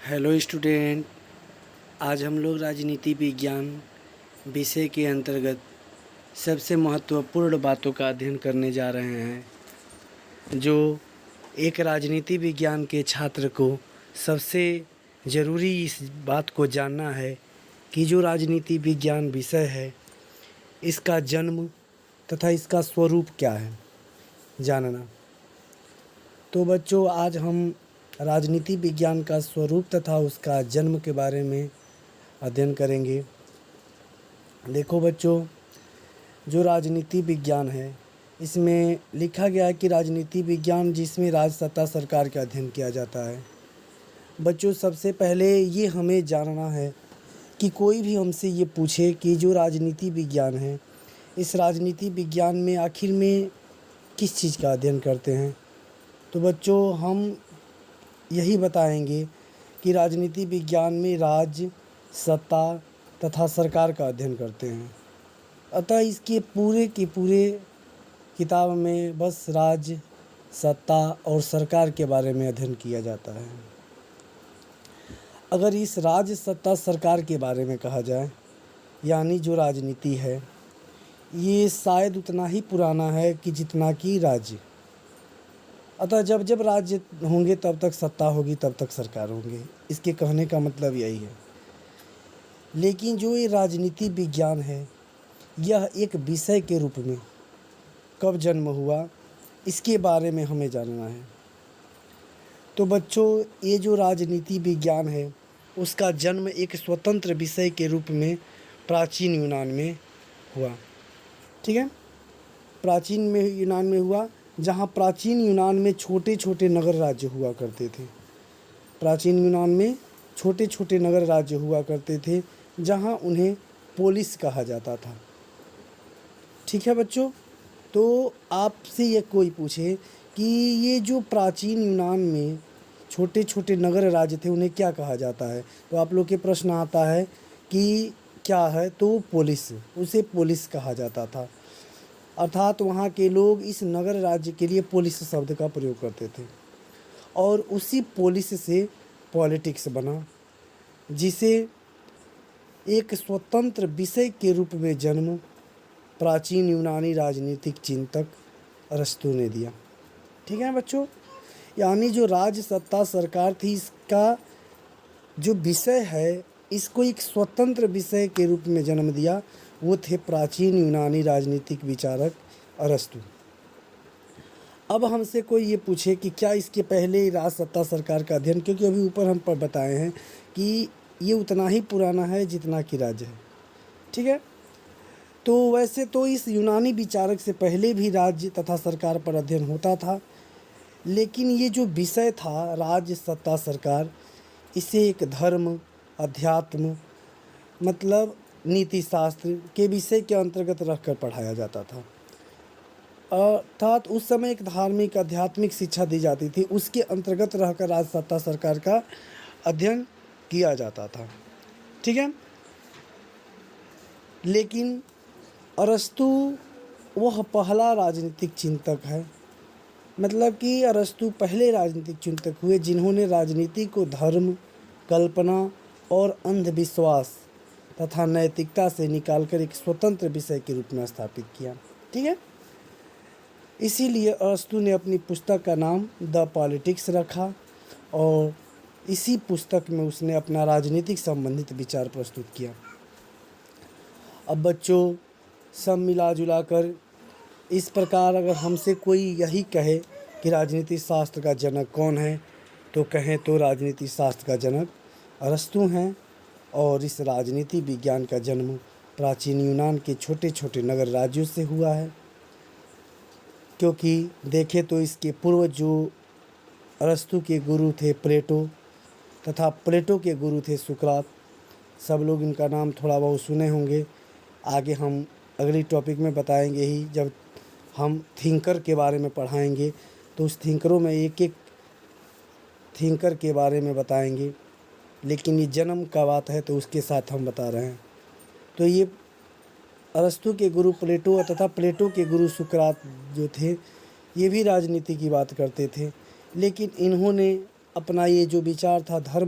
Hello student. आज हम लोग राजनीति विज्ञान विषय के अंतर्गत सबसे महत्वपूर्ण बातों का अध्ययन करने जा रहे हैं, जो एक राजनीति विज्ञान के छात्र को सबसे ज़रूरी इस बात को जानना है कि जो राजनीति विज्ञान विषय है, इसका जन्म तथा इसका स्वरूप क्या है, जानना। तो बच्चों, आज हम राजनीति विज्ञान का स्वरूप तथा उसका जन्म के बारे में अध्ययन करेंगे। देखो बच्चों, जो राजनीति विज्ञान है, इसमें लिखा गया है कि राजनीति विज्ञान जिसमें राज सत्ता सरकार का अध्ययन किया जाता है। बच्चों, सबसे पहले ये हमें जानना है कि कोई भी हमसे ये पूछे कि जो राजनीति विज्ञान है, इस राजनीति विज्ञान में आखिर में किस चीज़ का अध्ययन करते हैं, तो बच्चों हम यही बताएंगे कि राजनीति विज्ञान में राज्य, सत्ता तथा सरकार का अध्ययन करते हैं। अतः इसके पूरे की पूरे किताब में बस राज्य, सत्ता और सरकार के बारे में अध्ययन किया जाता है। अगर इस राज्य, सत्ता, सरकार के बारे में कहा जाए, यानी जो राजनीति है, ये शायद उतना ही पुराना है कि जितना कि राज्य। अतः जब जब राज्य होंगे तब तक सत्ता होगी, तब तक सरकार होंगे। इसके कहने का मतलब यही है। लेकिन जो ये राजनीति विज्ञान है, यह एक विषय के रूप में कब जन्म हुआ, इसके बारे में हमें जानना है। तो बच्चों, ये जो राजनीति विज्ञान है, उसका जन्म एक स्वतंत्र विषय के रूप में प्राचीन यूनान में हुआ। ठीक है, प्राचीन यूनान में हुआ, जहाँ प्राचीन यूनान में छोटे छोटे नगर राज्य हुआ करते थे। प्राचीन यूनान में छोटे छोटे नगर राज्य हुआ करते थे, जहाँ उन्हें पोलिस कहा जाता था। ठीक है बच्चों, तो आपसे ये कोई पूछे कि ये जो प्राचीन यूनान में छोटे छोटे नगर राज्य थे, उन्हें क्या कहा जाता है, तो आप लोग के प्रश्न आता है कि क्या है, तो पोलिस, उसे पोलिस कहा जाता था। अर्थात वहाँ के लोग इस नगर राज्य के लिए पोलिस शब्द का प्रयोग करते थे, और उसी पोलिस से पॉलिटिक्स बना, जिसे एक स्वतंत्र विषय के रूप में जन्म प्राचीन यूनानी राजनीतिक चिंतक अरस्तु ने दिया। ठीक है बच्चों, यानी जो राज, सत्ता, सरकार थी, इसका जो विषय है, इसको एक स्वतंत्र विषय के रूप में जन्म दिया, वो थे प्राचीन यूनानी राजनीतिक विचारक अरस्तु। अब हमसे कोई ये पूछे कि क्या इसके पहले राज, सत्ता, सरकार का अध्ययन, क्योंकि अभी ऊपर हम पर बताए हैं कि ये उतना ही पुराना है जितना कि राज्य है। ठीक है, तो वैसे तो इस यूनानी विचारक से पहले भी राज्य तथा सरकार पर अध्ययन होता था, लेकिन ये जो विषय था राज्य, सत्ता, सरकार, इसे एक धर्म, अध्यात्म, मतलब नीति शास्त्र के विषय के अंतर्गत रखकर पढ़ाया जाता था। अर्थात उस समय एक धार्मिक, आध्यात्मिक शिक्षा दी जाती थी, उसके अंतर्गत रहकर राज, सत्ता, सरकार का अध्ययन किया जाता था। ठीक है, लेकिन अरस्तु वह पहला राजनीतिक चिंतक है, मतलब कि अरस्तु पहले राजनीतिक चिंतक हुए जिन्होंने राजनीति को धर्म, कल्पना और अंधविश्वास तथा नैतिकता से निकालकर एक स्वतंत्र विषय के रूप में स्थापित किया। ठीक है, इसीलिए अरस्तु ने अपनी पुस्तक का नाम द पॉलिटिक्स रखा, और इसी पुस्तक में उसने अपना राजनीतिक संबंधित विचार प्रस्तुत किया। अब बच्चों, सब मिला जुला कर इस प्रकार अगर हमसे कोई यही कहे कि राजनीति शास्त्र का जनक कौन है, तो कहें तो राजनीति शास्त्र का जनक अरस्तु हैं। और इस राजनीति विज्ञान का जन्म प्राचीन यूनान के छोटे छोटे नगर राज्यों से हुआ है, क्योंकि देखें तो इसके पूर्व जो अरस्तु के गुरु थे प्लेटो, तथा प्लेटो के गुरु थे सुकरात। सब लोग इनका नाम थोड़ा बहुत सुने होंगे। आगे हम अगली टॉपिक में बताएंगे ही, जब हम थिंकर के बारे में पढ़ाएंगे, तो उस थिंकरों में एक एक थिंकर के बारे में बताएंगे। लेकिन ये जन्म का बात है, तो उसके साथ हम बता रहे हैं। तो ये अरस्तु के गुरु प्लेटो तथा प्लेटो के गुरु सुकरात जो थे, ये भी राजनीति की बात करते थे, लेकिन इन्होंने अपना ये जो विचार था धर्म